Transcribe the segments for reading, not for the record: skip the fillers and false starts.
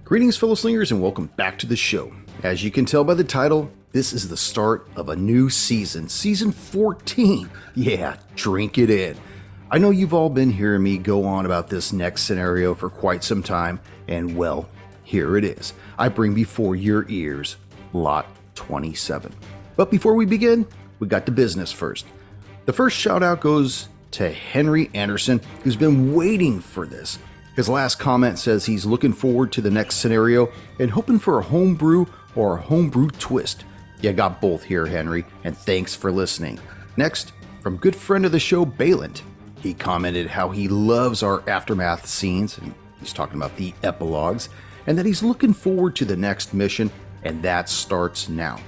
Greetings, fellow slingers, and welcome back to the show. As you can tell by the title, this is the start of a new season, season 14. Yeah, drink it in. I know you've all been hearing me go on about this next scenario for quite some time, and well, here it is. I bring before your ears Lot 27. But before we begin, we got the business first. The first shout out goes to Henry Anderson, who's been waiting for this. His last comment says he's looking forward to the next scenario and hoping for a homebrew or a homebrew twist. You got both here, Henry, and thanks for listening. Next, from good friend of the show, Balint. He commented how he loves our aftermath scenes, and he's talking about the epilogues, and that he's looking forward to the next mission, and that starts now.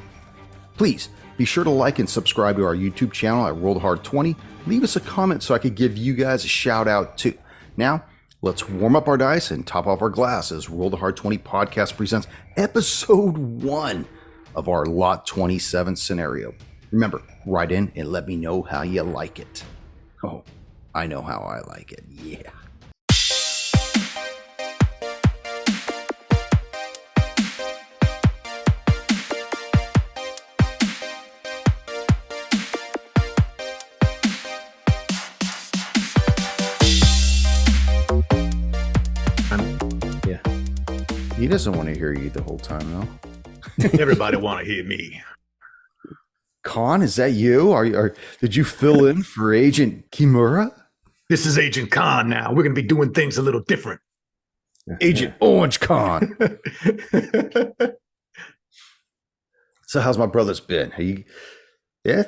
Please be sure to like and subscribe to our YouTube channel at RolledHard20. Leave us a comment so I could give you guys a shout out too. Now, let's warm up our dice and top off our glass as Roll the Hard 20 podcast presents episode 1 of our Lot 27 scenario. Remember, write in and let me know how you like it. Oh, I know how I like it. Yeah. He doesn't want to hear you the whole time, though. Everybody want to hear me. Khan, is that you? Did you fill in for Agent Kimura? This is Agent Khan now. We're going to be doing things a little different. Agent Orange Khan. So how's my brother's been? Are you, yeah.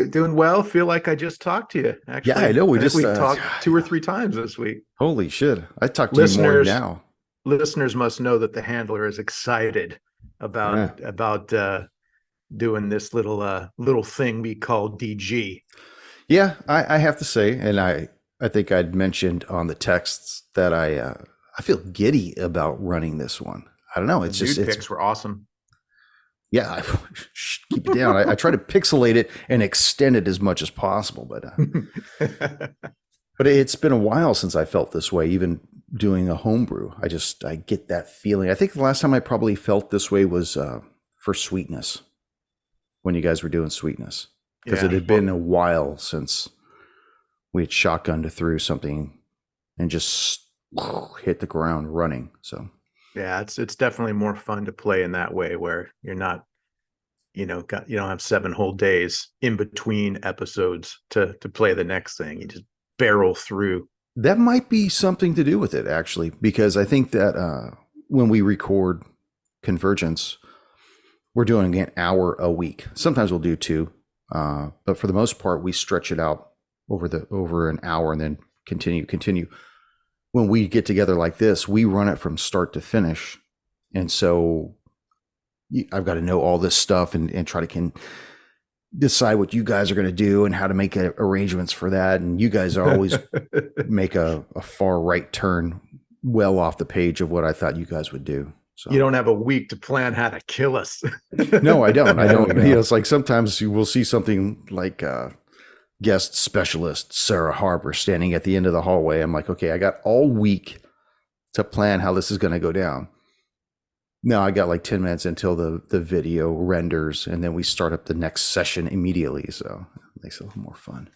Doing well. Feel like I just talked to you. Actually, yeah, I know. We talked 2 or 3 times this week. Holy shit. I talked to you more now. Listeners must know that the handler is excited about doing this little thing we call DG. Yeah, I have to say, and I think I'd mentioned on the texts that I feel giddy about running this one. I don't know. It's Dude, just picks were awesome. Yeah, keep it down. I try to pixelate it and extend it as much as possible, but but it's been a while since I felt this way, even doing a homebrew. I get that feeling. I think the last time I probably felt this way was for Sweetness, when you guys were doing Sweetness, because it had been a while since we had shotgunned through something and just hit the ground running. So yeah, it's definitely more fun to play in that way, where you're not, you don't have 7 whole days in between episodes to play the next thing. You just barrel through. That might be something to do with it, actually, because I think that when we record Convergence, we're doing an hour a week. Sometimes we'll do 2, but for the most part, we stretch it out over an hour and then continue. When we get together like this, we run it from start to finish, and so I've got to know all this stuff and try to decide what you guys are going to do and how to make arrangements for that. And you guys always make a far right turn well off the page of what I thought you guys would do. So you don't have a week to plan how to kill us. No, I don't. It's like sometimes you will see something like guest specialist Sarah Harper standing at the end of the hallway. I'm like, okay, I got all week to plan how this is going to go down. No, I got like 10 minutes until the video renders, and then we start up the next session immediately. So it makes it a little more fun.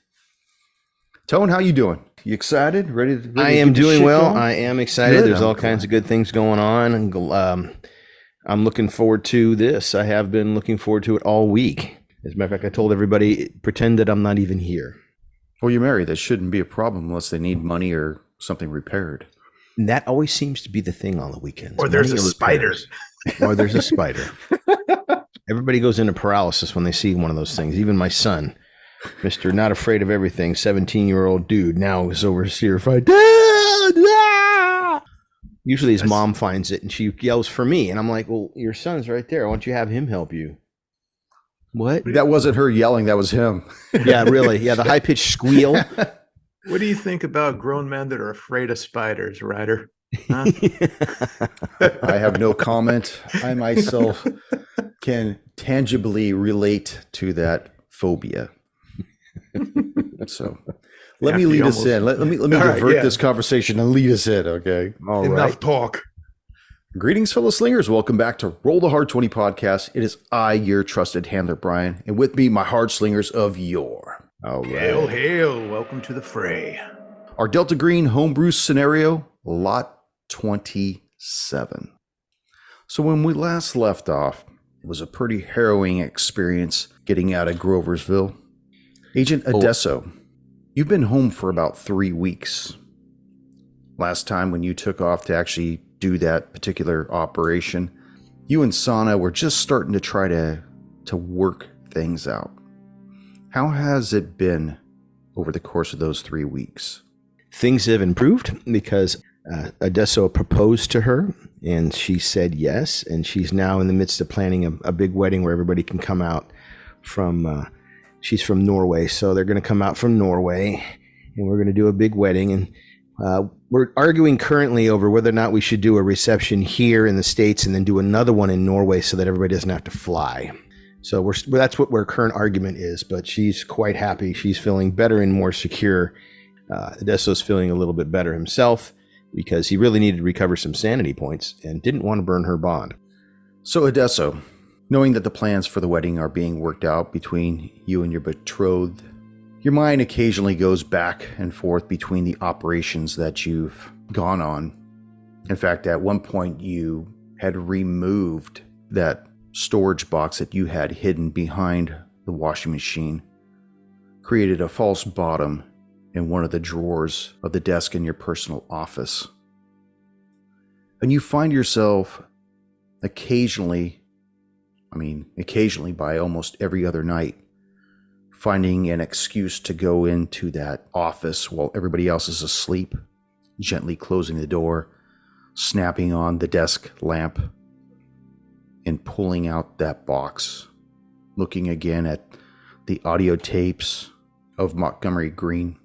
Tone, how you doing? You excited? Ready I am doing well. Going? I am excited. There's all kinds of good things going on. And I'm looking forward to this. I have been looking forward to it all week. As a matter of fact, I told everybody, pretend that I'm not even here. Well, you're married. That shouldn't be a problem unless they need money or something repaired. And that always seems to be the thing on the weekends. Or there's a spider. Or there's a spider. Everybody goes into paralysis when they see one of those things. Even my son, Mr. Not Afraid of Everything, 17-year-old dude, now is terrified. Dad! Ah! Usually his mom finds it and she yells for me. And I'm like, well, your son's right there. Why don't you have him help you? What? That wasn't her yelling. That was him. Yeah, really. Yeah, the high-pitched squeal. What do you think about grown men that are afraid of spiders, Ryder? Huh? I have no comment. I myself can tangibly relate to that phobia. So let me lead us in. Let me divert this conversation and lead us in, okay? Enough talk. Greetings, fellow slingers. Welcome back to Roll the Hard 20 podcast. It is I, your trusted handler, Brian, and with me, my hard slingers of yore. All right. Hail, hail. Welcome to the fray. Our Delta Green homebrew scenario, Lot 27. So when we last left off, it was a pretty harrowing experience getting out of Groversville. Agent Adesso, you've been home for about 3 weeks. Last time when you took off to actually do that particular operation, you and Sana were just starting to try to work things out. How has it been over the course of those 3 weeks? Things have improved because Adesso proposed to her and she said yes. And she's now in the midst of planning a big wedding where everybody can come out from, she's from Norway. So they're going to come out from Norway and we're going to do a big wedding. And we're arguing currently over whether or not we should do a reception here in the States and then do another one in Norway so that everybody doesn't have to fly. So that's what our current argument is, but she's quite happy. She's feeling better and more secure. Adesso's feeling a little bit better himself because he really needed to recover some sanity points and didn't want to burn her bond. So Adesso, knowing that the plans for the wedding are being worked out between you and your betrothed, your mind occasionally goes back and forth between the operations that you've gone on. In fact, at one point you had removed that storage box that you had hidden behind the washing machine, created a false bottom in one of the drawers of the desk in your personal office. And you find yourself occasionally by almost every other night, finding an excuse to go into that office while everybody else is asleep, gently closing the door, snapping on the desk lamp, and pulling out that box, looking again at the audio tapes of Montgomery Green.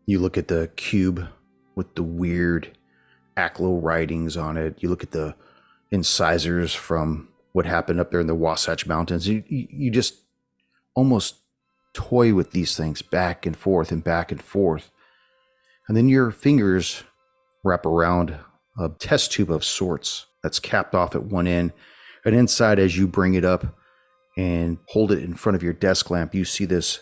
You look at the cube with the weird Acklow writings on it. You look at the incisors from what happened up there in the Wasatch Mountains. You just almost toy with these things back and forth and back and forth. And then your fingers wrap around a test tube of sorts that's capped off at one end. And inside, as you bring it up and hold it in front of your desk lamp, you see this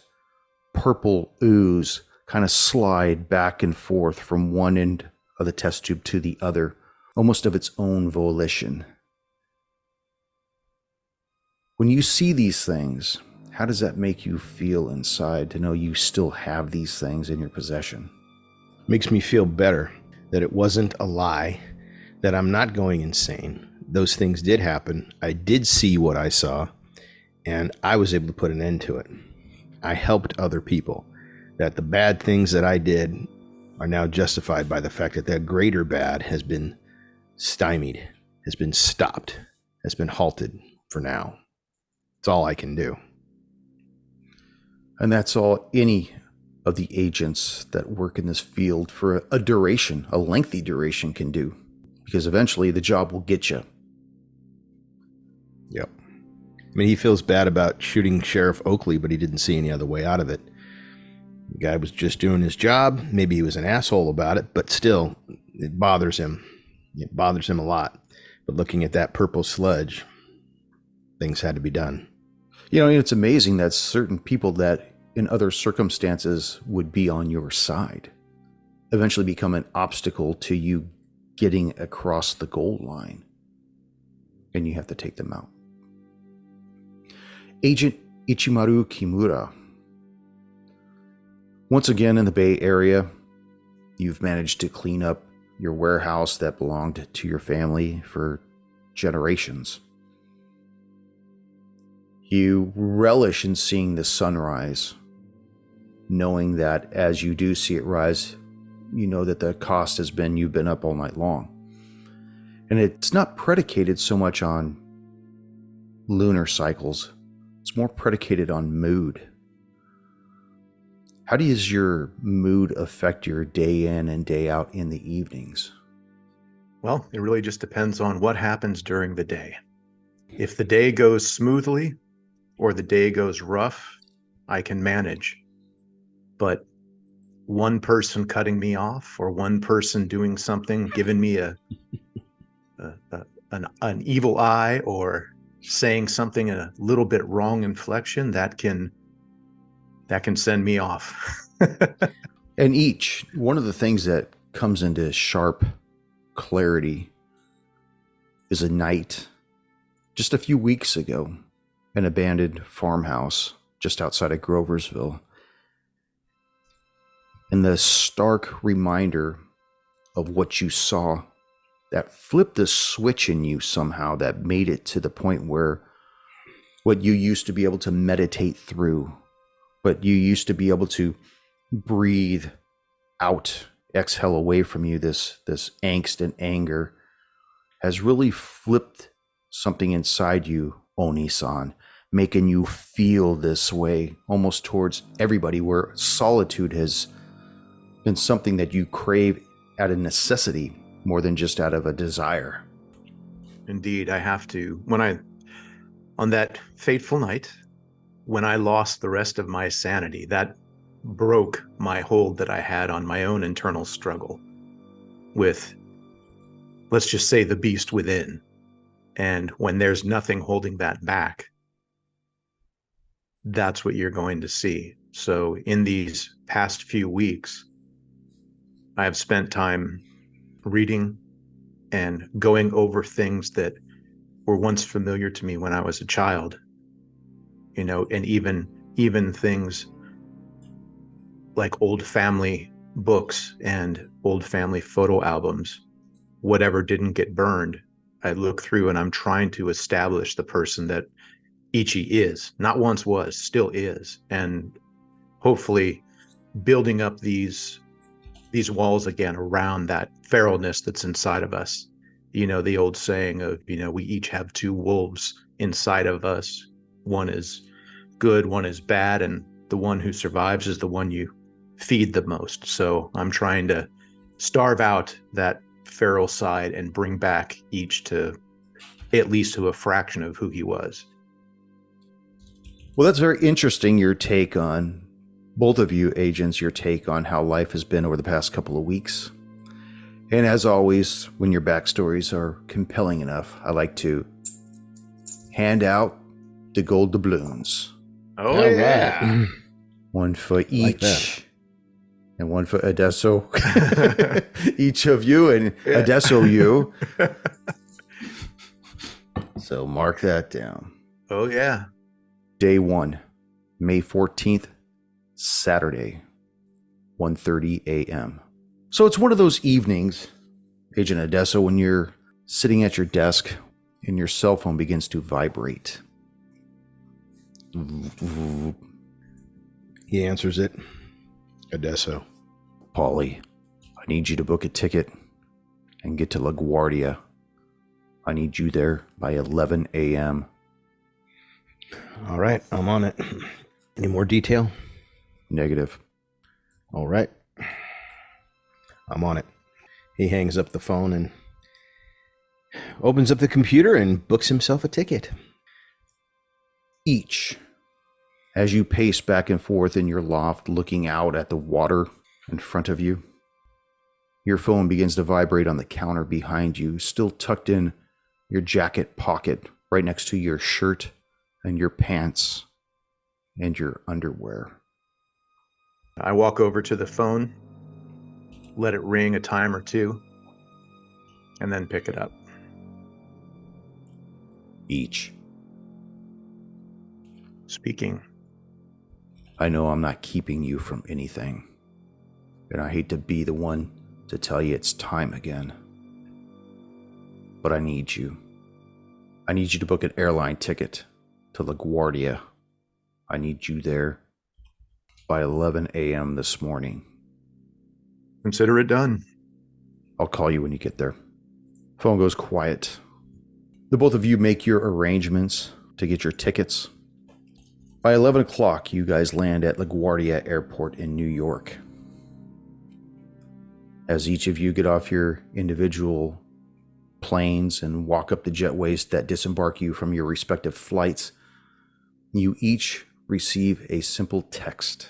purple ooze kind of slide back and forth from one end of the test tube to the other, almost of its own volition. When you see these things, how does that make you feel inside to know you still have these things in your possession? Makes me feel better that it wasn't a lie, that I'm not going insane. Those things did happen. I did see what I saw, and I was able to put an end to it. I helped other people. That the bad things that I did are now justified by the fact that that greater bad has been stymied, has been stopped, has been halted for now. It's all I can do. And that's all any of the agents that work in this field for a duration, a lengthy duration, can do. Because eventually the job will get you. Yep. I mean, he feels bad about shooting Sheriff Oakley, but he didn't see any other way out of it. The guy was just doing his job. Maybe he was an asshole about it, but still, it bothers him. It bothers him a lot. But looking at that purple sludge, things had to be done. You know, it's amazing that certain people that in other circumstances would be on your side eventually become an obstacle to you getting across the goal line. And you have to take them out. Agent Ichimaru Kimura. Once again in the Bay Area, you've managed to clean up your warehouse that belonged to your family for generations. You relish in seeing the sunrise, knowing that as you do see it rise, you know that the cost has been you've been up all night long. And it's not predicated so much on lunar cycles. It's more predicated on mood. How does your mood affect your day in and day out in the evenings? Well, it really just depends on what happens during the day. If the day goes smoothly or the day goes rough, I can manage. But one person cutting me off or one person doing something, giving me an an evil eye or saying something in a little bit wrong inflection, that can send me off. And one of the things that comes into sharp clarity is a night just a few weeks ago, an abandoned farmhouse just outside of Groversville. And the stark reminder of what you saw that flipped the switch in you somehow, that made it to the point where what you used to be able to meditate through, what you used to be able to breathe out, exhale away from you, this angst and anger, has really flipped something inside you, Oni-san, making you feel this way almost towards everybody, where solitude has been something that you crave out of necessity more than just out of a desire. Indeed, I have to. On that fateful night, when I lost the rest of my sanity, that broke my hold that I had on my own internal struggle with, let's just say, the beast within. And when there's nothing holding that back, that's what you're going to see. So in these past few weeks, I have spent time reading and going over things that were once familiar to me when I was a child, and even things like old family books and old family photo albums. Whatever didn't get burned, I look through, and I'm trying to establish the person that Ichi is, not once was, still is, and hopefully building up these walls again around that feralness that's inside of us. The old saying of, we each have two wolves inside of us. One is good, one is bad, and the one who survives is the one you feed the most. So I'm trying to starve out that feral side and bring back each to at least to a fraction of who he was. Well, that's very interesting, your take on, both of you agents, your take on how life has been over the past couple of weeks. And as always, when your backstories are compelling enough, I like to hand out the gold doubloons. Oh, yeah. Right. One for each. Like and one for Adesso. Each of you, and Adesso you. So mark that down. Oh, yeah. Day 1, May 14th, Saturday, 1:30 a.m. So it's one of those evenings, Agent Adesso, when you're sitting at your desk and your cell phone begins to vibrate. He answers it. Adesso. Paulie, I need you to book a ticket and get to LaGuardia. I need you there by 11 a.m. All right, I'm on it. Any more detail? Negative. All right. I'm on it. He hangs up the phone and opens up the computer and books himself a ticket. Each, as you pace back and forth in your loft looking out at the water in front of you, your phone begins to vibrate on the counter behind you, still tucked in your jacket pocket right next to your shirt and your pants and your underwear. I walk over to the phone, let it ring a time or two, and then pick it up. Each. Speaking. I know I'm not keeping you from anything, and I hate to be the one to tell you it's time again. But I need you. I need you to book an airline ticket to LaGuardia. I need you there by 11 a.m. this morning. Consider it done. I'll call you when you get there. Phone goes quiet. The both of you make your arrangements to get your tickets. By 11 o'clock, you guys land at LaGuardia Airport in New York. As each of you get off your individual planes and walk up the jetways that disembark you from your respective flights, you each receive a simple text.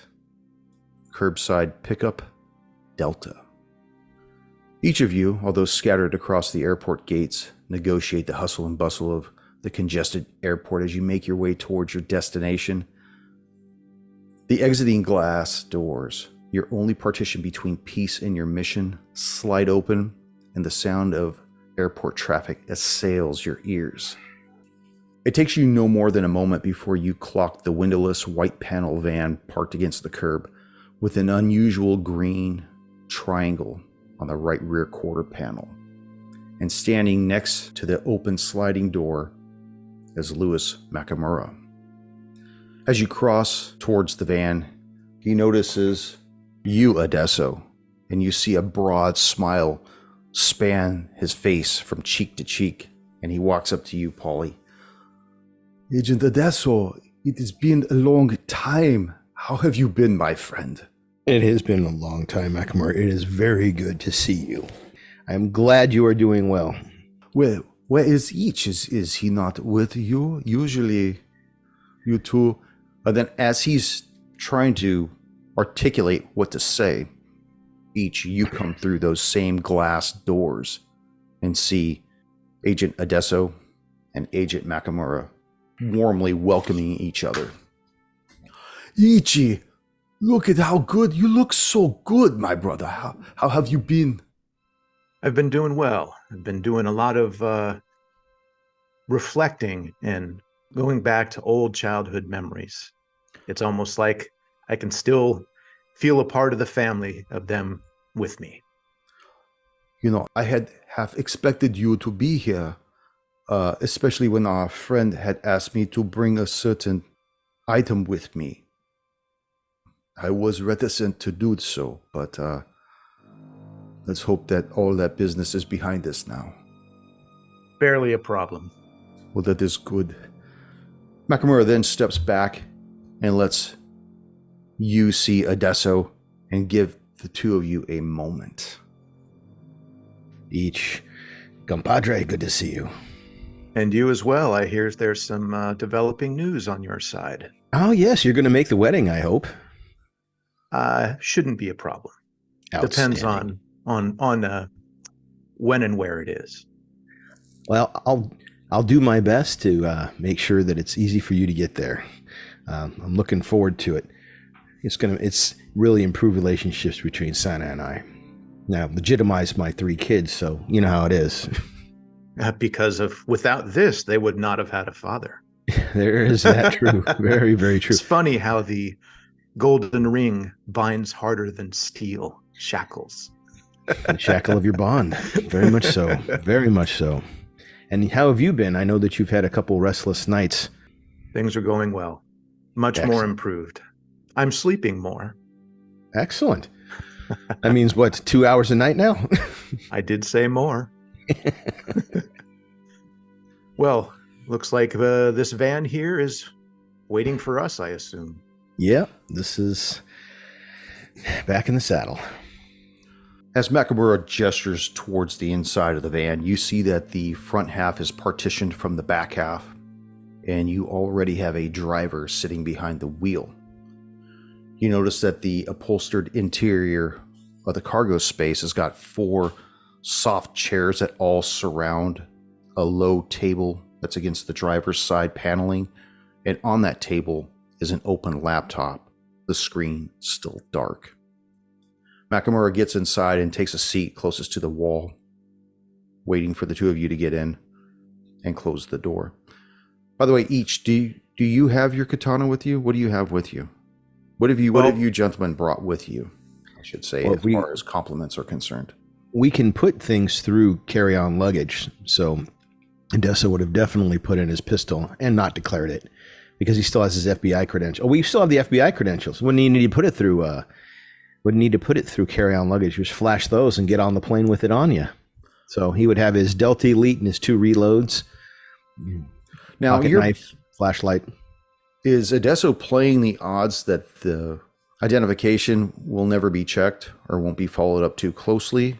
Curbside pickup, Delta. Each of you, although scattered across the airport gates, negotiate the hustle and bustle of the congested airport as you make your way towards your destination. The exiting glass doors, your only partition between peace and your mission, slide open, and the sound of airport traffic assails your ears. It takes you no more than a moment before you clock the windowless white panel van parked against the curb with an unusual green triangle on the right rear quarter panel. And standing next to the open sliding door is Louis Nakamura. As you cross towards the van, he notices you, Adesso, and you see a broad smile span his face from cheek to cheek, and he walks up to you, Polly. Agent Adesso, it has been a long time. How have you been, my friend? It has been a long time, Nakamura. It is very good to see you. I am glad you are doing well. Well, where is each? Is he not with you? Usually, you two. And then as he's trying to articulate what to say, each you come through those same glass doors and see Agent Adesso and Agent Nakamura warmly welcoming each other. Ichi, look at how good. You look so good, my brother. How have you been? I've been doing well. I've been doing a lot of reflecting and going back to old childhood memories. It's almost like I can still feel a part of the family of them with me. You know, I had half expected you to be here, especially when our friend had asked me to bring a certain item with me. I was reticent to do so, but let's hope that all that business is behind us now. Barely a problem. Well, that is good. Nakamura then steps back and lets you see Adesso and give the two of you a moment. Each. Compadre, good to see you. And you as well. I hear there's some developing news on your side. Oh, yes, you're going to make the wedding, I hope. Shouldn't be a problem. Depends on when and where it is. Well, I'll do my best to make sure that it's easy for you to get there. I'm looking forward to it. It's really improve relationships between Santa and I. Now, legitimize my 3 kids, so you know how it is. Because without this, they would not have had a father. There is that true. Very, very true. It's funny how the golden ring binds harder than steel shackles. The shackle of your bond. Very much so. Very much so. And how have you been? I know that you've had a couple restless nights. Things are going well. Much more improved. I'm sleeping more. Excellent. That means what, 2 hours a night now? I did say more. Well, looks like this van here is waiting for us, I assume. Yeah, this is back in the saddle. As Nakamura gestures towards the inside of the van, you see that the front half is partitioned from the back half, and you already have a driver sitting behind the wheel. You notice that the upholstered interior of the cargo space has got 4 soft chairs that all surround a low table that's against the driver's side paneling, and on that table is an open laptop, the screen still dark. Nakamura gets inside and takes a seat closest to the wall, waiting for the two of you to get in and close the door. By the way, each, do you have your katana with you? What do you have with you? What have you gentlemen brought with you, I should say, as far as compliments are concerned? We can put things through carry-on luggage, so Odessa would have definitely put in his pistol and not declared it because he still has his FBI credentials. Oh, we still have the FBI credentials. Wouldn't need to put it through carry-on luggage. Just flash those and get on the plane with it on you. So he would have his Delta Elite and his 2 reloads. Now, pocket knife, flashlight. Is Adesso playing the odds that the identification will never be checked or won't be followed up too closely?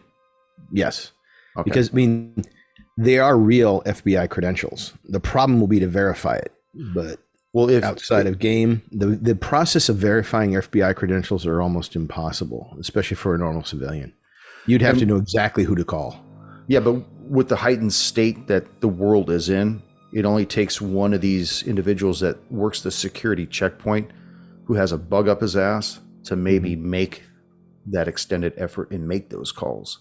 Yes. Okay. Because, I mean, they are real FBI credentials. The problem will be to verify it. But if outside of game, the process of verifying FBI credentials are almost impossible, especially for a normal civilian. You'd have to know exactly who to call. Yeah, but with the heightened state that the world is in, it only takes one of these individuals that works the security checkpoint who has a bug up his ass to maybe make that extended effort and make those calls.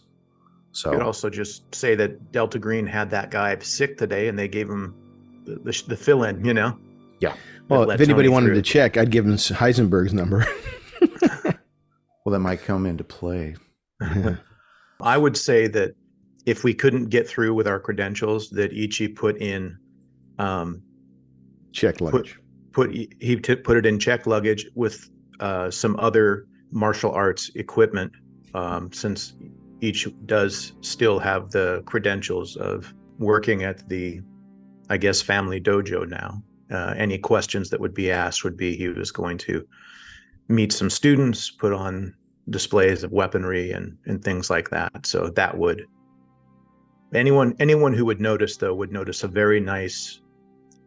So You could also just say that Delta Green had that guy sick today and they gave him the fill-in, you know? yeah. Well, if anybody Tony wanted through. to check, I'd give him Heisenberg's number. Well, that might come into play. I would say that if we couldn't get through with our credentials, that Ichi put in Check luggage. put it in check luggage with some other martial arts equipment, since each does still have the credentials of working at the, I guess, family dojo now. Any questions that would be asked would be he was going to meet some students, put on displays of weaponry and things like that. So that would, anyone who would notice, though, would notice a very nice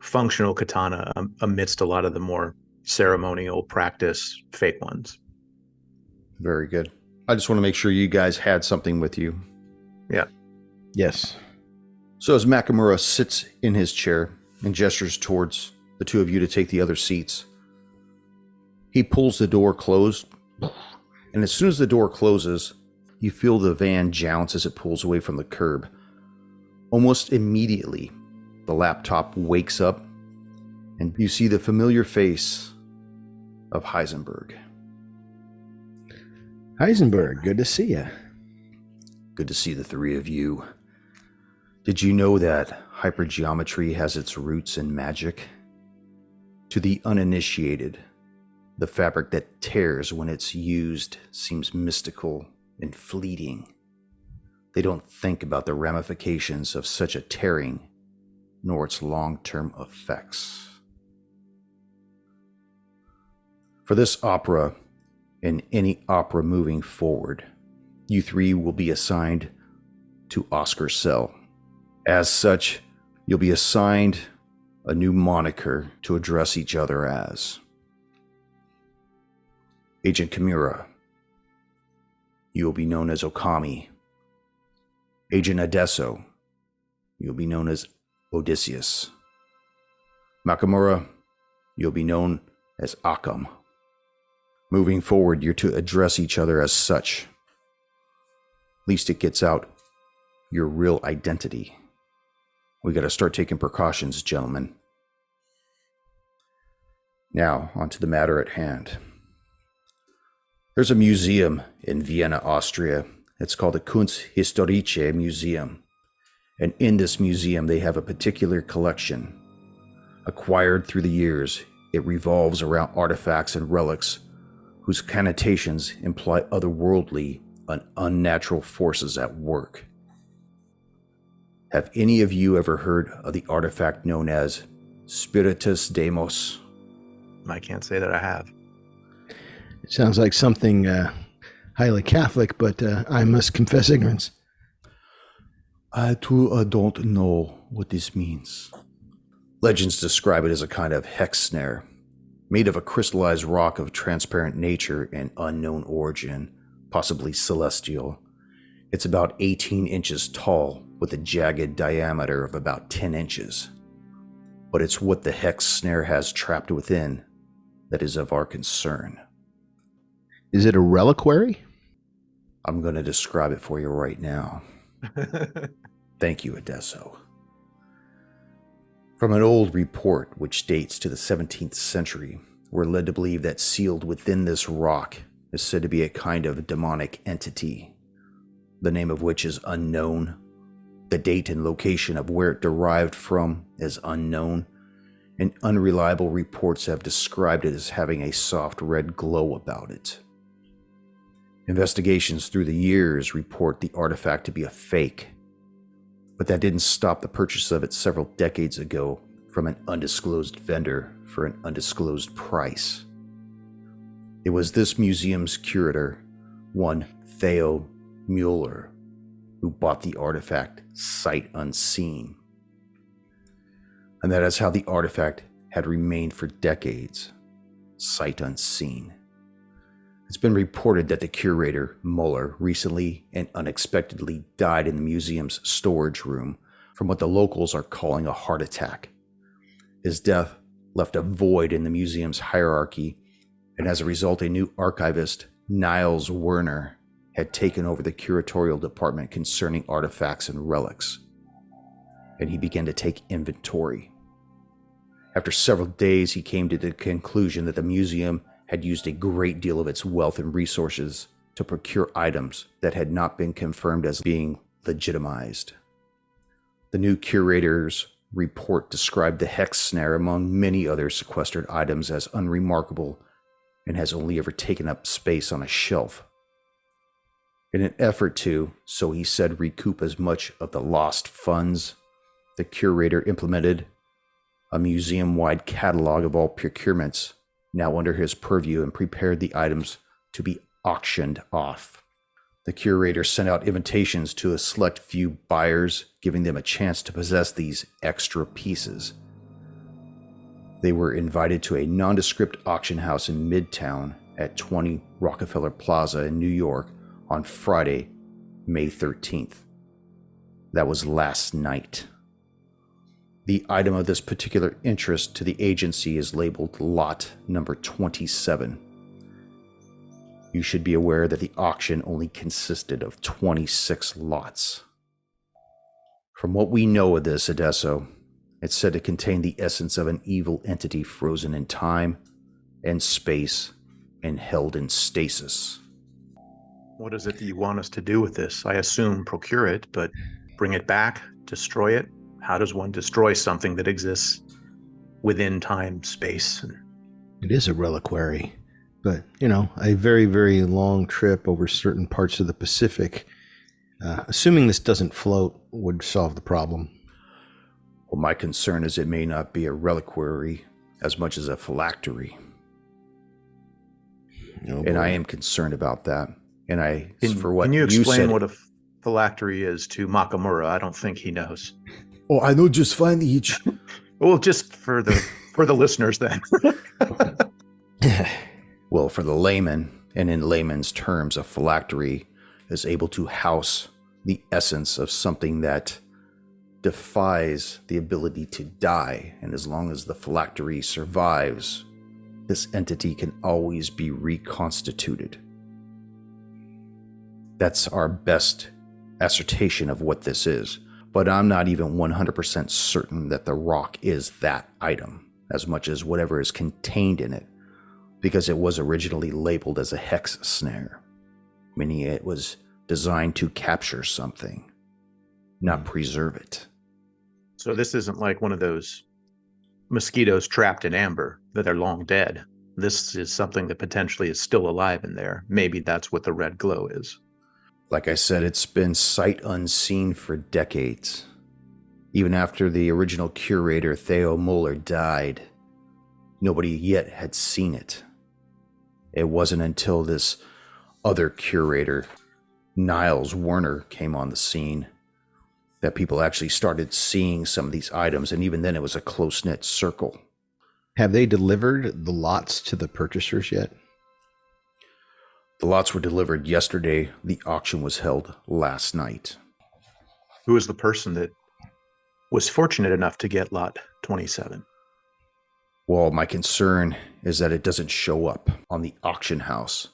functional katana amidst a lot of the more ceremonial practice fake ones. Very good. I just want to make sure you guys had something with you. Yeah. Yes. So as Nakamura sits in his chair and gestures towards the two of you to take the other seats, he pulls the door closed, and as soon as the door closes, you feel the van jounce as it pulls away from the curb. Almost immediately, the laptop wakes up, and you see the familiar face of Heisenberg. Heisenberg, good to see you. Good to see the three of you. Did you know that hypergeometry has its roots in magic? To the uninitiated, the fabric that tears when it's used seems mystical and fleeting. They don't think about the ramifications of such a tearing, nor its long-term effects. For this opera, and any opera moving forward, you three will be assigned to Oscar Cell. As such, you'll be assigned a new moniker to address each other as. Agent Kimura, you will be known as Okami. Agent Adesso, you'll be known as Odysseus. Nakamura, you'll be known as Akam. Moving forward, you're to address each other as such. At least it gets out your real identity. We got to start taking precautions, gentlemen. Now, on to the matter at hand. There's a museum in Vienna, Austria. It's called the Kunsthistorische Museum. And in this museum, they have a particular collection. Acquired through the years, it revolves around artifacts and relics whose connotations imply otherworldly and unnatural forces at work. Have any of you ever heard of the artifact known as Spiritus Demos? I can't say that I have. It sounds like something highly Catholic, but I must confess ignorance. I too don't know what this means. Legends describe it as a kind of hex snare, made of a crystallized rock of transparent nature and unknown origin, possibly celestial. It's about 18 inches tall with a jagged diameter of about 10 inches. But it's what the hex snare has trapped within that is of our concern. Is it a reliquary? I'm going to describe it for you right now. Thank you, Adesso. From an old report which dates to the 17th century, we're led to believe that sealed within this rock is said to be a kind of demonic entity, the name of which is unknown. The date and location of where it derived from is unknown, and unreliable reports have described it as having a soft red glow about it. Investigations through the years report the artifact to be a fake, but that didn't stop the purchase of it several decades ago from an undisclosed vendor for an undisclosed price. It was this museum's curator, one Theo Mueller, who bought the artifact sight unseen. And that is how the artifact had remained for decades, sight unseen. It's been reported that the curator, Mueller, recently and unexpectedly died in the museum's storage room from what the locals are calling a heart attack. His death left a void in the museum's hierarchy, and as a result, a new archivist, Niles Werner, had taken over the curatorial department concerning artifacts and relics. And he began to take inventory. After several days, he came to the conclusion that the museum had used a great deal of its wealth and resources to procure items that had not been confirmed as being legitimized. The new curator's report described the hex snare among many other sequestered items as unremarkable and has only ever taken up space on a shelf. In an effort to, so he said, recoup as much of the lost funds, the curator implemented a museum-wide catalog of all procurements now under his purview and prepared the items to be auctioned off. The curator sent out invitations to a select few buyers, giving them a chance to possess these extra pieces. They were invited to a nondescript auction house in Midtown at 20 Rockefeller Plaza in New York on Friday, May 13th. That was last night. The item of this particular interest to the agency is labeled lot number 27. You should be aware that the auction only consisted of 26 lots. From what we know of this Adesso, it's said to contain the essence of an evil entity frozen in time and space and held in stasis. What is it that you want us to do with this? I assume procure it, but bring it back, destroy it? How does one destroy something that exists within time, space? It is a reliquary, but, a very, very long trip over certain parts of the Pacific, assuming this doesn't float, would solve the problem. Well, my concern is it may not be a reliquary as much as a phylactery. And I am concerned about that. And can you explain what a phylactery is to Makamura? I don't think he knows. Oh, I know just fine each. Well, just for the listeners then. Well, for the layman, and in layman's terms, a phylactery is able to house the essence of something that defies the ability to die. And as long as the phylactery survives, this entity can always be reconstituted. That's our best assertion of what this is. But I'm not even 100% certain that the rock is that item, as much as whatever is contained in it, because it was originally labeled as a hex snare, meaning it was designed to capture something, not preserve it. So this isn't like one of those mosquitoes trapped in amber that are long dead. This is something that potentially is still alive in there. Maybe that's what the red glow is. Like I said, it's been sight unseen for decades. Even after the original curator, Theo Mueller, died, nobody yet had seen it. It wasn't until this other curator, Niles Werner, came on the scene that people actually started seeing some of these items, and even then it was a close-knit circle. Have they delivered the lots to the purchasers yet? The lots were delivered yesterday. The auction was held last night. Who is the person that was fortunate enough to get lot 27? Well, my concern is that it doesn't show up on the auction house.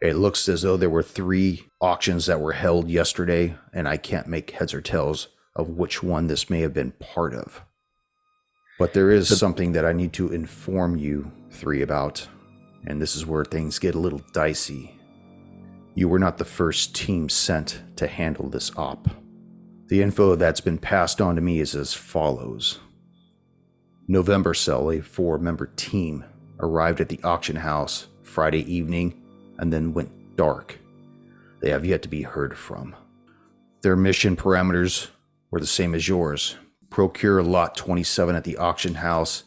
It looks as though there were 3 auctions that were held yesterday, and I can't make heads or tails of which one this may have been part of. But there is something that I need to inform you 3 about. And this is where things get a little dicey. You were not the first team sent to handle this op. The info that's been passed on to me is as follows. November Cell, a 4-member team, arrived at the auction house Friday evening and then went dark. They have yet to be heard from. Their mission parameters were the same as yours. Procure lot 27 at the auction house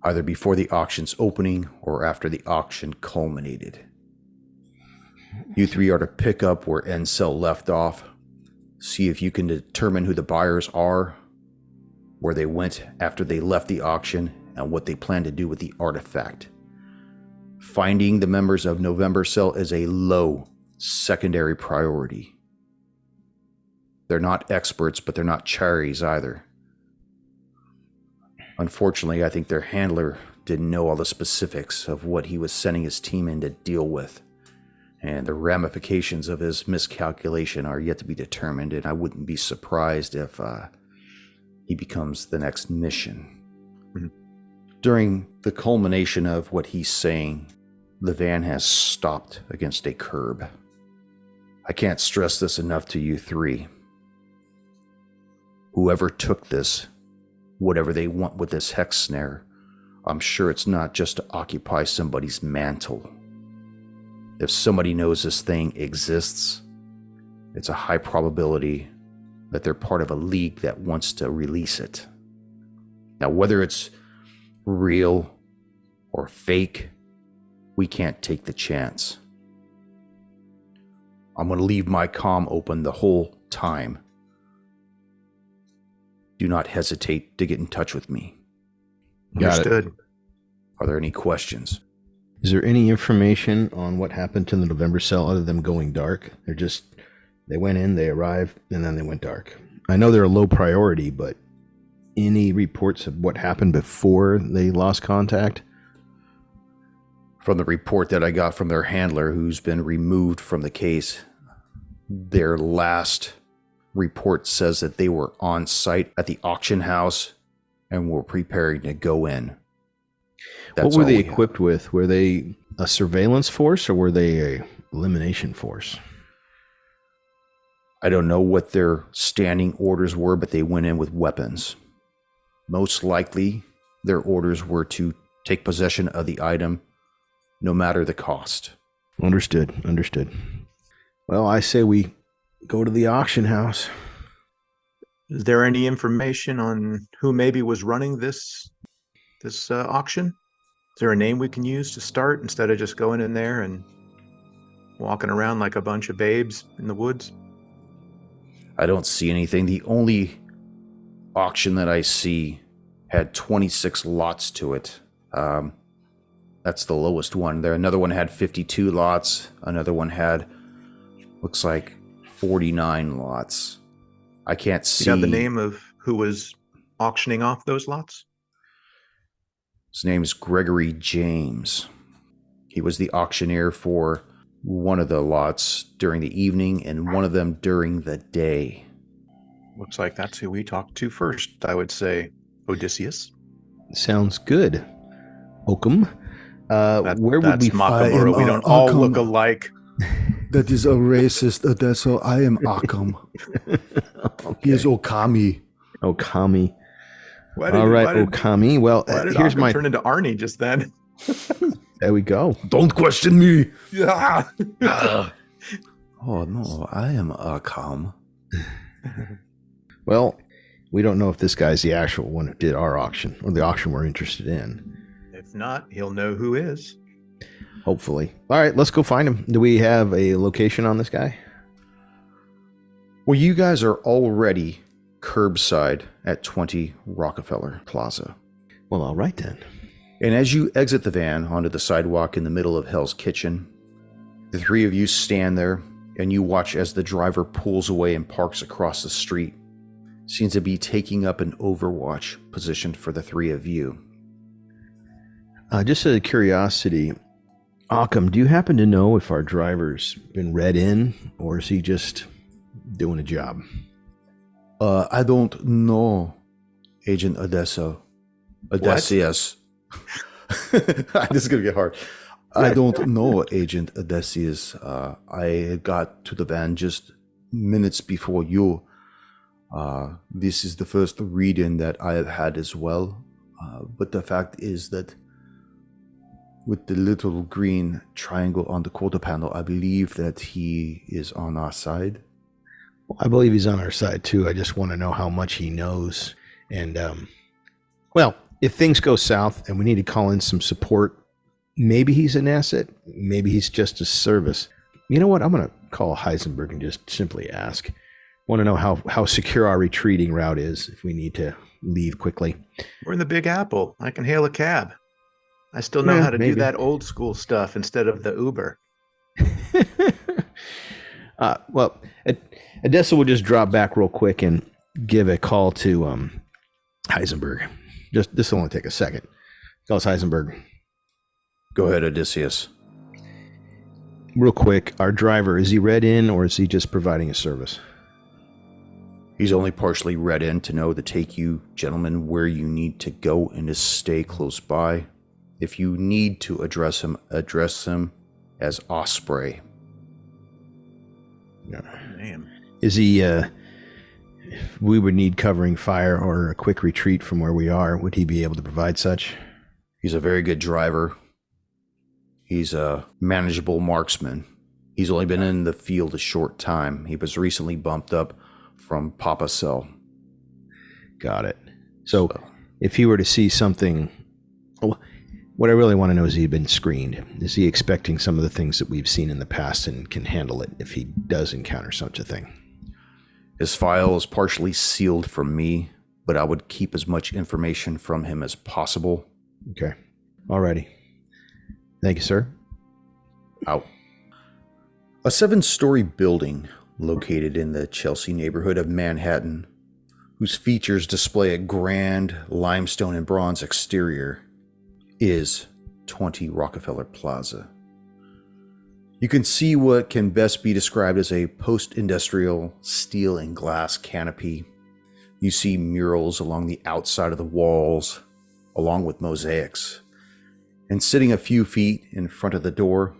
either before the auction's opening or after the auction culminated. You 3 are to pick up where N-Cell left off, see if you can determine who the buyers are, where they went after they left the auction, and what they plan to do with the artifact. Finding the members of November Cell is a low secondary priority. They're not experts, but they're not cherries either. Unfortunately, I think their handler didn't know all the specifics of what he was sending his team in to deal with. And the ramifications of his miscalculation are yet to be determined, and I wouldn't be surprised if he becomes the next mission. Mm-hmm. During the culmination of what he's saying, the van has stopped against a curb. I can't stress this enough to you three. Whoever took this, whatever they want with this hex snare, I'm sure it's not just to occupy somebody's mantle. If somebody knows this thing exists, it's a high probability that they're part of a league that wants to release it. Now, whether it's real or fake, we can't take the chance. I'm going to leave my comm open the whole time. Do not hesitate to get in touch with me. Understood. Are there any questions? Is there any information on what happened to the November Cell other than them going dark? They went in, they arrived, and then they went dark. I know they're a low priority, but any reports of what happened before they lost contact? From the report that I got from their handler, who's been removed from the case, their last report says that they were on site at the auction house and were preparing to go in. What were they equipped with? Were they a surveillance force or were they a elimination force? I don't know what their standing orders were, but they went in with weapons. Most likely, their orders were to take possession of the item, no matter the cost. Understood. Well, I say we go to the auction house. Is there any information on who maybe was running this auction? Is there a name we can use to start instead of just going in there and walking around like a bunch of babes in the woods? I don't see anything. The only auction that I see had 26 lots to it. That's the lowest one. Another one had 52 lots. Another one had, looks like, 49 lots. I can't see. You have the name of who was auctioning off those lots? His name's Gregory James. He was the auctioneer for one of the lots during the evening and one of them during the day. Looks like that's who we talked to first, I would say. Odysseus. Sounds good. Oakham. Where would we find? find? We don't all look alike. That is a racist. That's all. I am Occam. Okay. He is Okami. Okami. Okami. Well, why did here's Occam my turn into Arnie just then. There we go. Don't question me. Yeah. Oh no, I am Occam. Well, we don't know if this guy's the actual one who did our auction or the auction we're interested in. If not, he'll know who is. Hopefully. All right, let's go find him. Do we have a location on this guy? Well, you guys are already curbside at 20 Rockefeller Plaza. Well, all right then. And as you exit the van onto the sidewalk in the middle of Hell's Kitchen, the three of you stand there and you watch as the driver pulls away and parks across the street. Seems to be taking up an overwatch position for the three of you. Just out of curiosity, Occam, do you happen to know if our driver's been read in or is he just doing a job? I don't know, Agent Odysseus. This is going to get hard. I don't know, Agent Odysseus. I got to the van just minutes before you. This is the first read-in that I have had as well. But the fact is that with the little green triangle on the quarter panel, I believe that he is on our side. Well, I believe he's on our side too. I just want to know how much he knows. And, well, if things go south and we need to call in some support, maybe he's an asset. Maybe he's just a service. You know what? I'm going to call Heisenberg and just simply ask. Want to know how secure our retreating route is if we need to leave quickly. We're in the Big Apple. I can hail a cab. I still know Yeah, how to maybe. do that old school stuff instead of the Uber. Well, Odessa will just drop back real quick and give a call to Heisenberg. This will only take a second. Call us Heisenberg. Go ahead, Odysseus. Real quick, our driver, is he read in or is he just providing a service? He's only partially read in to know to take you gentlemen where you need to go and to stay close by. If you need to address him as Osprey. Yeah. Damn. Is he, we would need covering fire or a quick retreat from where we are. Would he be able to provide such? He's a very good driver. He's a manageable marksman. He's only been in the field a short time. He was recently bumped up from Papa Cell. Got it. So if he were to see something, what I really want to know is, he been screened? Is he expecting some of the things that we've seen in the past and can handle it if he does encounter such a thing? His file is partially sealed from me, but I would keep as much information from him as possible. Okay. Alrighty. Thank you, sir. Out. A 7-story building located in the Chelsea neighborhood of Manhattan, whose features display a grand limestone and bronze exterior, is 20 Rockefeller Plaza. You can see what can best be described as a post-industrial steel and glass canopy. You see murals along the outside of the walls, along with mosaics. And sitting a few feet in front of the door,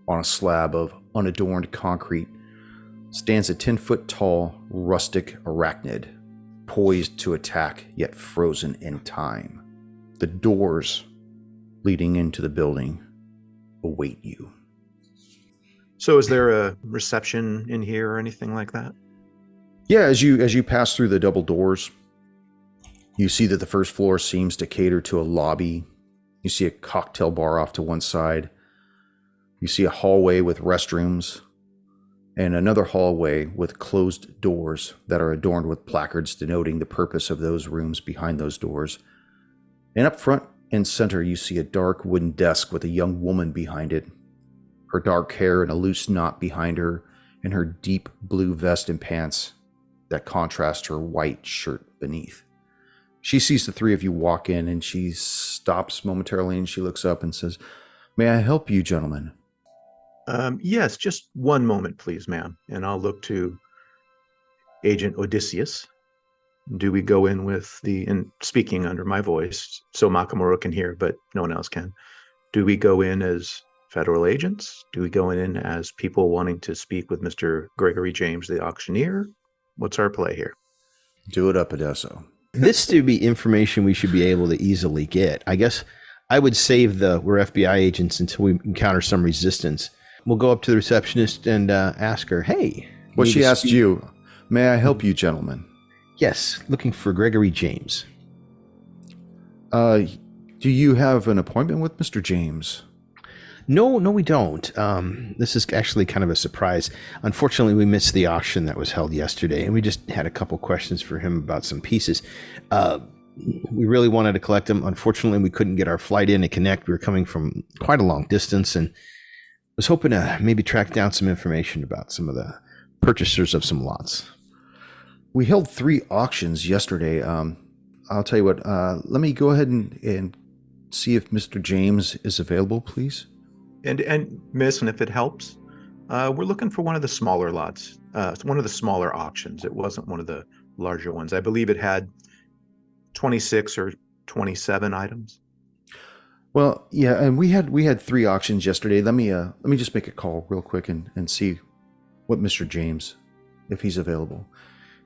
on a slab of unadorned concrete, stands a 10-foot-tall rustic arachnid, poised to attack yet frozen in time. The doors leading into the building await you. So is there a reception in here or anything like that? Yeah, as you pass through the double doors, you see that the first floor seems to cater to a lobby. You see a cocktail bar off to one side. You see a hallway with restrooms, and another hallway with closed doors that are adorned with placards denoting the purpose of those rooms behind those doors. And up front and center, you see a dark wooden desk with a young woman behind it, her dark hair in a loose knot behind her, and her deep blue vest and pants that contrast her white shirt beneath. She sees the three of you walk in, and she stops momentarily, and she looks up and says, "May I help you, gentlemen?" Yes, just one moment, please, ma'am. And I'll look to Agent Odysseus. Do we go in with and speaking under my voice so Makamura can hear, but no one else can. Do we go in as federal agents? Do we go in as people wanting to speak with Mr. Gregory James, the auctioneer? What's our play here? Do it up, Odesso. This to be information we should be able to easily get. I guess I would save we're FBI agents until we encounter some resistance. We'll go up to the receptionist and ask her, hey. Well, she asked you, "May I help you, gentlemen?" Yes, looking for Gregory James. Do you have an appointment with Mr. James? No, we don't. This is actually kind of a surprise. Unfortunately, we missed the auction that was held yesterday, and we just had a couple questions for him about some pieces. We really wanted to collect them. Unfortunately, we couldn't get our flight in to connect. We were coming from quite a long distance, and was hoping to maybe track down some information about some of the purchasers of some lots. We held 3 auctions yesterday. I'll tell you what, let me go ahead and see if Mr. James is available, please. And miss, and if it helps, we're looking for one of the smaller lots, one of the smaller auctions. It wasn't one of the larger ones. I believe it had 26 or 27 items. Well, yeah, and we had 3 auctions yesterday. Let me just make a call real quick and see what Mr. James, if he's available.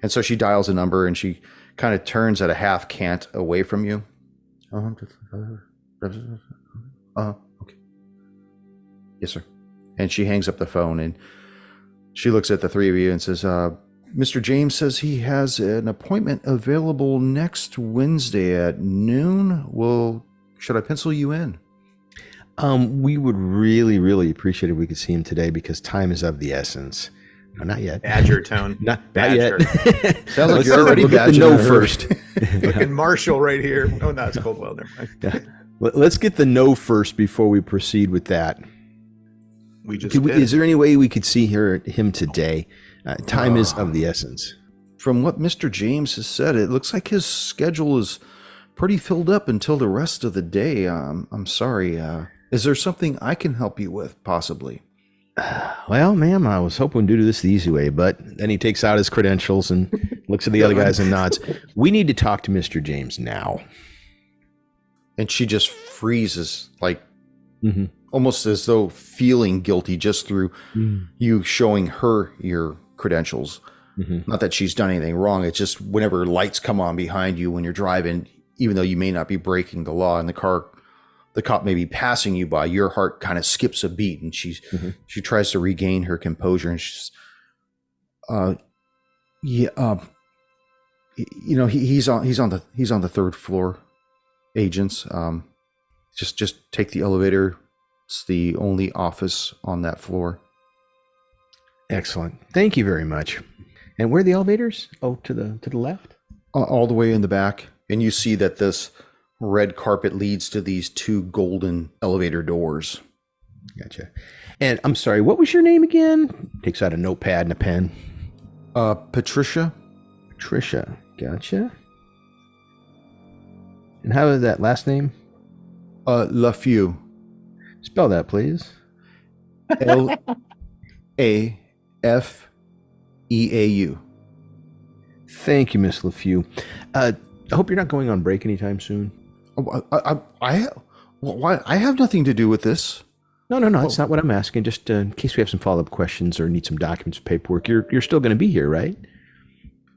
And so she dials a number, and she kind of turns at a half cant away from you. Okay. Yes, sir. And she hangs up the phone, and she looks at the 3 of you and says, "Mr. James says he has an appointment available next Wednesday at noon. Well, should I pencil you in?" We would really, really appreciate it if we could see him today, because time is of the essence. No, not yet. Badger tone. Not yet. Sounds like you're already badgering no her. first. Looking Marshall right here. Oh, no, it's Coldwell. Never mind. Yeah. Let's get the no first before we proceed with that. We just Is there any way we could see him today? Time is of the essence. From what Mr. James has said, it looks like his schedule is pretty filled up until the rest of the day. I'm sorry. Is there something I can help you with, possibly? Well, ma'am, I was hoping to do this the easy way, but then he takes out his credentials and looks at the other guys and nods. We need to talk to Mr. James now. And she just freezes, like almost as though feeling guilty just through you showing her your credentials. Not that she's done anything wrong. It's just whenever lights come on behind you when you're driving, even though you may not be breaking the law and the cop may be passing you by, your heart kind of skips a beat, and she tries to regain her composure, and she's, he's on the third floor, agents. Just take the elevator. It's the only office on that floor. Excellent. Thank you very much. And where are the elevators? Oh, to the left? All the way in the back. And you see that this red carpet leads to these two golden elevator doors. Gotcha. And I'm sorry, what was your name again? Takes out a notepad and a pen. Patricia. Patricia. Gotcha. And how is that last name? LaFew. Spell that, please. LAFEAU. Thank you, Miss LaFew. I hope you're not going on break anytime soon. I have nothing to do with this. No. That's not what I'm asking. Just in case we have some follow-up questions or need some documents, paperwork. You're still going to be here, right?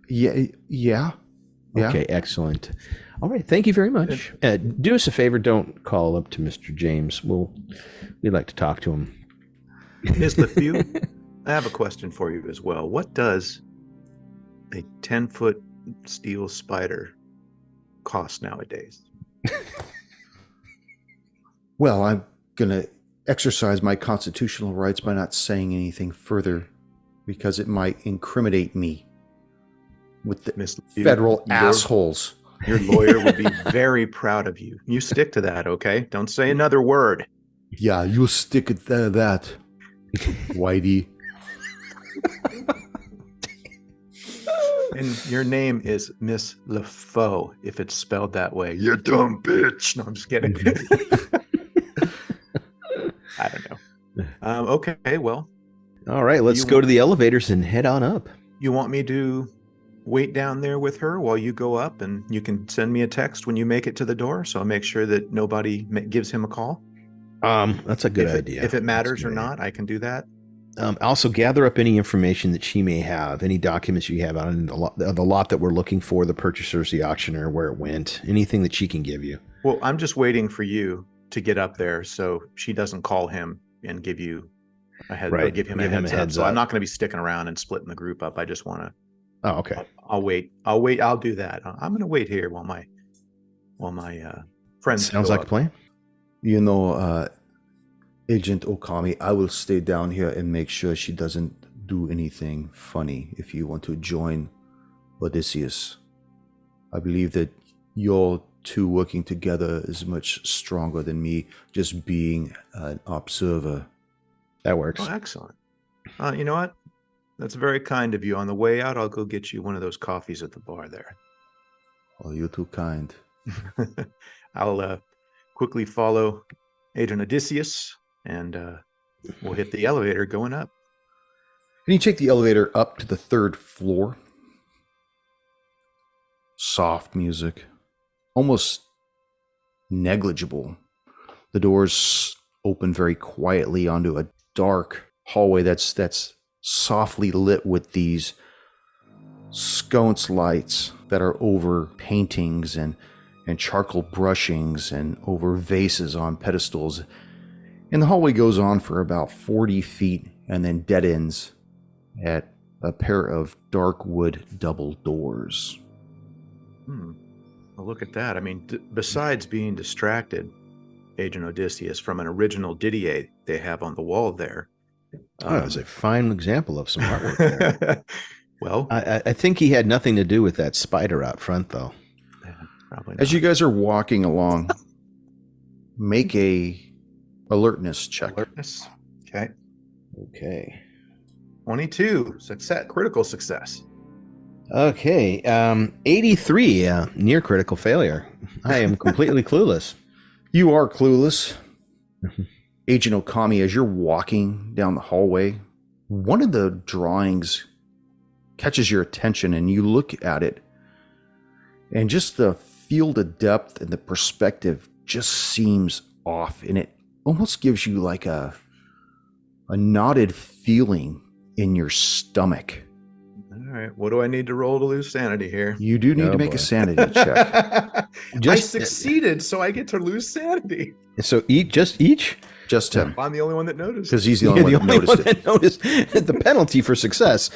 Yeah. Okay, excellent. All right, thank you very much. Do us a favor, don't call up to Mr. James. We'd like to talk to him. Ms. LaFew, I have a question for you as well. What does a 10-foot steel spider cost nowadays? Well, I'm going to exercise my constitutional rights by not saying anything further because it might incriminate me with the federal assholes. Your lawyer would be very proud of you. You stick to that, okay? Don't say another word. Yeah, you stick to that, Whitey. And your name is Miss LaFew, if it's spelled that way. You dumb bitch. No, I'm just kidding. I don't know. Okay, well. All right, let's go to the elevators and head on up. You want me to wait down there with her while you go up, and you can send me a text when you make it to the door, so I'll make sure that nobody gives him a call? That's a good idea. If it matters or not, I can do that. Also, gather up any information that she may have, any documents you have on the lot that we're looking for, the purchasers, the auctioneer, where it went, anything that she can give you. Well, I'm just waiting for you to get up there so she doesn't call him and give you a heads up. Give him a heads up. So I'm not going to be sticking around and splitting the group up. I just want to. Oh, okay. I'll wait. I'll do that. I'm going to wait here while my friends. Sounds like a plan. You know, Agent Okami, I will stay down here and make sure she doesn't do anything funny if you want to join Odysseus. I believe that your two working together is much stronger than me just being an observer. That works. Oh, excellent. You know what? That's very kind of you. On the way out, I'll go get you one of those coffees at the bar there. Oh, you're too kind. I'll quickly follow Agent Odysseus, and we'll hit the elevator going up. And you take the elevator up to the third floor. Soft music, almost negligible. The doors open very quietly onto a dark hallway that's softly lit with these sconce lights that are over paintings and charcoal brushings and over vases on pedestals. And the hallway goes on for about 40 feet and then dead ends at a pair of dark wood double doors. Well, look at that. I mean, besides being distracted, Agent Odysseus, from an original Didier they have on the wall there. That was a fine example of some artwork there. Well, I think he had nothing to do with that spider out front, though. As you guys are walking along, Make a alertness check. Alertness. Okay. Okay. 22. Success. Critical success. Okay. 83. Near critical failure. I am completely clueless. You are clueless. Agent Okami, as you're walking down the hallway, one of the drawings catches your attention and you look at it, and just the field of depth and the perspective just seems off, and it almost gives you like a knotted feeling in your stomach. All right. What do I need to roll to lose sanity here? You do need to make a sanity check. I succeeded, so I get to lose sanity. So each? Just him. I'm the only one that noticed. Because he's the only one that noticed it. The penalty for success.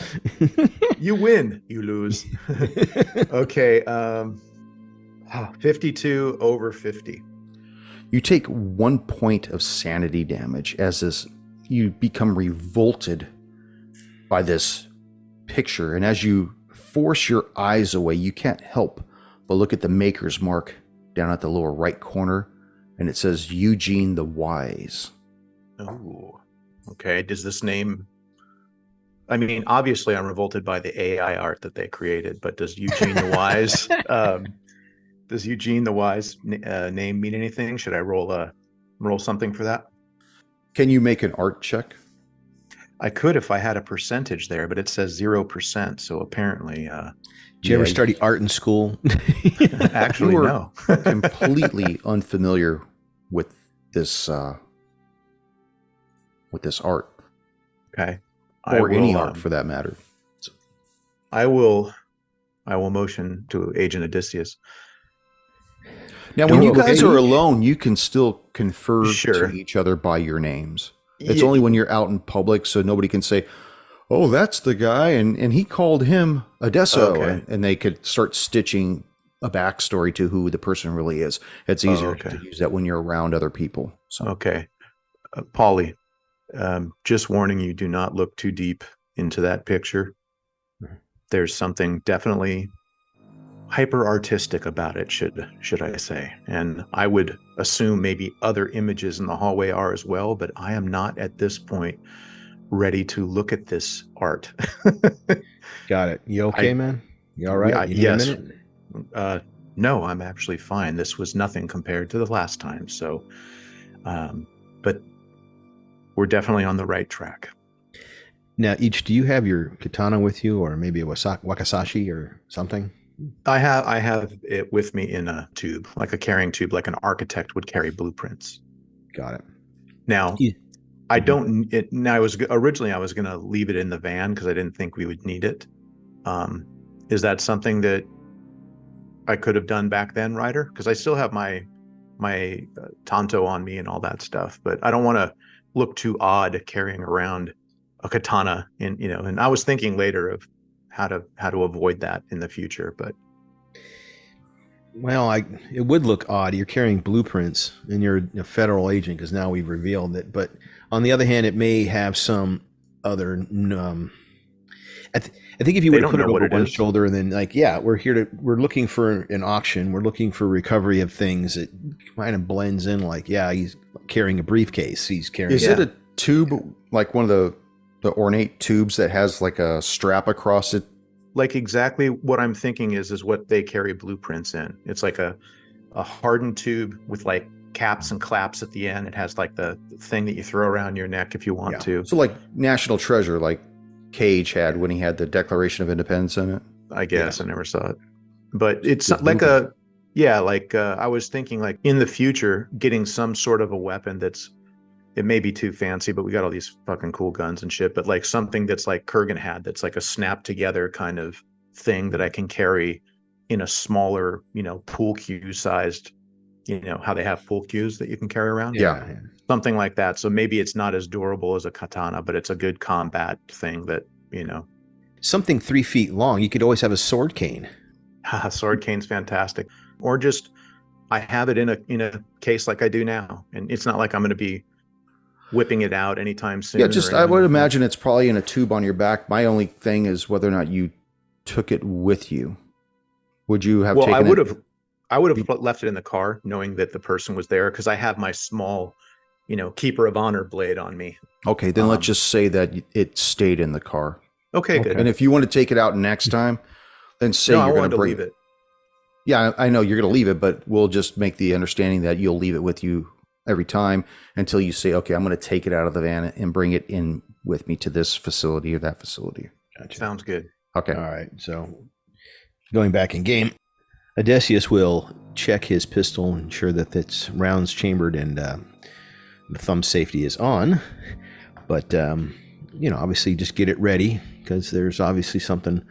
You win, you lose. Okay. 52 over 50. You take 1 point of sanity damage as you become revolted by this picture. And as you force your eyes away, you can't help but look at the maker's mark down at the lower right corner. And it says Eugene the Wise. Oh, okay. Does this name... I mean, obviously I'm revolted by the AI art that they created, but does Eugene the Wise... does Eugene the Wise name mean anything? Should I roll something for that? Can you make an art check? I could if I had a percentage there, but it says 0%. So apparently... Did you ever study art in school? Actually, no. Completely unfamiliar with this art. Okay. Or any art for that matter. So. I will motion to Agent Odysseus. Now, when you guys are alone, you can still confer Sure. to each other by your names. It's only when you're out in public, so nobody can say, oh, that's the guy, and he called him Odesso, Okay. and they could start stitching a backstory to who the person really is. It's easier to use that when you're around other people. So. Okay. Polly, just warning you, do not look too deep into that picture. There's something definitely hyper artistic about it, should I say. And I would assume maybe other images in the hallway are as well, but I am not at this point ready to look at this art. Got it. You okay, man? You all right? You need yes. a minute? No, I'm actually fine. This was nothing compared to the last time. So, but we're definitely on the right track. Now, do you have your katana with you, or maybe a wakizashi or something? I have it with me in a tube, like a carrying tube, like an architect would carry blueprints. Got it. Now, I don't. Now, originally I was going to leave it in the van because I didn't think we would need it. Is that something that I could have done back then, Ryder? Because I still have my tanto on me and all that stuff, but I don't want to look too odd carrying around a katana. And I was thinking later of how to avoid that in the future, but. Well, it would look odd. You're carrying blueprints and you're a federal agent because now we've revealed it. But on the other hand, it may have some other. I think if you would put it over one shoulder and then we're looking for an auction. We're looking for recovery of things. It kind of blends in like, he's carrying a briefcase. He's carrying. Is it a tube, like one of the ornate tubes that has like a strap across it? Like exactly what I'm thinking is what they carry blueprints in. It's like a hardened tube with like caps and claps at the end. It has like the thing that you throw around your neck if you want to. So like National Treasure, like Cage had when he had the Declaration of Independence in it. I guess I never saw it, but it's like I was thinking like in the future getting some sort of a weapon it may be too fancy, but we got all these fucking cool guns and shit. But like something that's like Kurgan had, that's like a snap together kind of thing that I can carry in a smaller, pool cue sized, how they have pool cues that you can carry around. Yeah. Something like that. So maybe it's not as durable as a katana, but it's a good combat thing that, Something 3 feet long. You could always have a sword cane. Sword cane's fantastic. Or just, I have it in a case like I do now. And it's not like I'm going to be whipping it out anytime soon. Yeah, I would imagine it's probably in a tube on your back. My only thing is whether or not you took it with you. Would you have taken it? I would have left it in the car knowing that the person was there because I have my small, keeper of honor blade on me. Okay, then let's just say that it stayed in the car. Okay, good. And if you want to take it out next time, then say No, you're I going wanted to to leave it. Yeah, I know you're going to leave it, but we'll just make the understanding that you'll leave it with you every time until you say, okay, I'm going to take it out of the van and bring it in with me to this facility or that facility. Gotcha. Sounds good. Okay. All right. So going back in game, Odysseus will check his pistol, ensure that it's rounds chambered and the thumb safety is on. But, obviously just get it ready because there's obviously something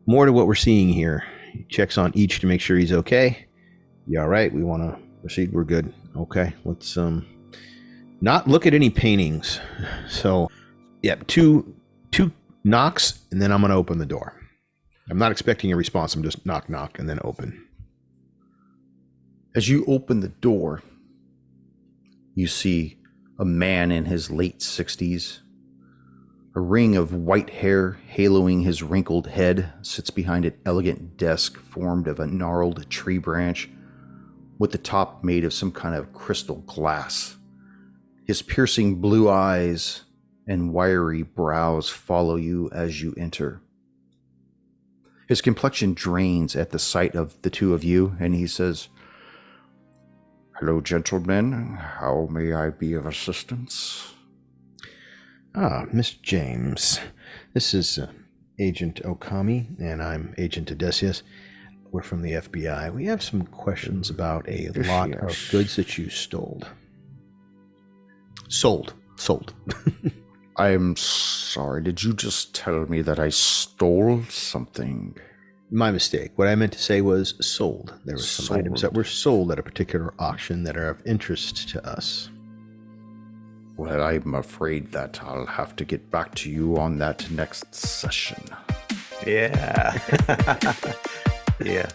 more to what we're seeing here. He checks on each to make sure he's okay. You all right? We want to proceed. We're good. Okay. Let's not look at any paintings. So, yeah, two knocks, and then I'm going to open the door. I'm not expecting a response. I'm just knock, knock, and then open. As you open the door, you see a man in his late 60s. A ring of white hair haloing his wrinkled head sits behind an elegant desk formed of a gnarled tree branch with the top made of some kind of crystal glass. His piercing blue eyes and wiry brows follow you as you enter. His complexion drains at the sight of the two of you, and he says, "Hello, gentlemen. How may I be of assistance?" Mr. James. This is Agent Okami, and I'm Agent Odysseus. We're from the FBI. We have some questions about a lot of goods that you stole. Sold. I'm sorry, did you just tell me that I stole something? My mistake. What I meant to say was sold. There were some items that were sold at a particular auction that are of interest to us. Well, I'm afraid that I'll have to get back to you on that next session. Yeah. Yeah.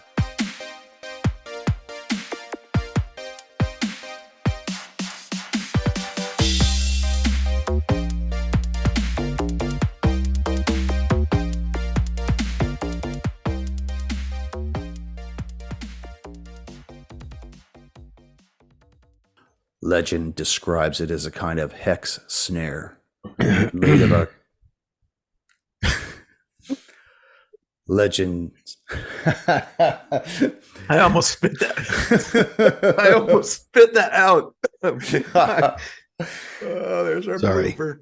Legend describes it as a kind of hex snare made of a legend. I almost spit that. I almost spit that out. There's our blooper.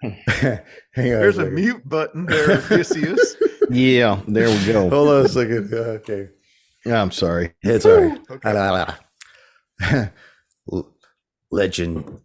Hang on. There's a mute button there, Odysseus. Yeah, there we go. Hold on a second. Okay. I'm sorry. It's all right. Okay. Legend.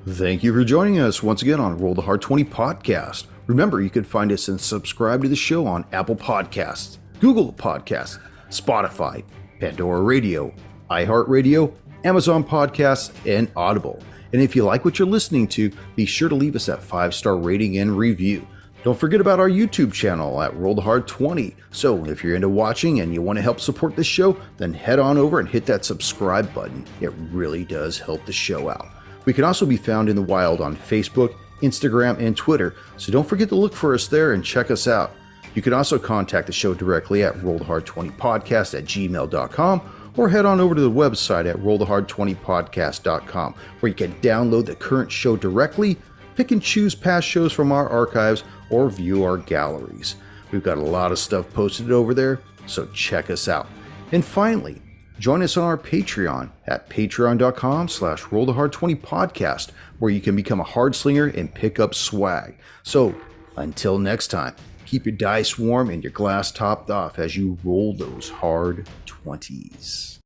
Thank you for joining us once again on Roll the Hard 20 podcast. Remember, you can find us and subscribe to the show on Apple Podcasts, Google Podcasts, Spotify, Pandora Radio, iHeart Radio, Amazon Podcasts, and Audible. And if you like what you're listening to, be sure to leave us that 5-star rating and review. Don't forget about our YouTube channel at Roll the Hard 20. So if you're into watching and you want to help support this show, then head on over and hit that subscribe button. It really does help the show out. We can also be found in the wild on Facebook, Instagram, and Twitter, so don't forget to look for us there and check us out. You can also contact the show directly at rollthehard20podcast@gmail.com or head on over to the website at rollthehard20podcast.com, where you can download the current show directly, pick and choose past shows from our archives, or view our galleries. We've got a lot of stuff posted over there, so check us out. And finally, join us on our Patreon at patreon.com/rollthehard20podcast, where you can become a hard slinger and pick up swag. So until next time, keep your dice warm and your glass topped off as you roll those hard 20s.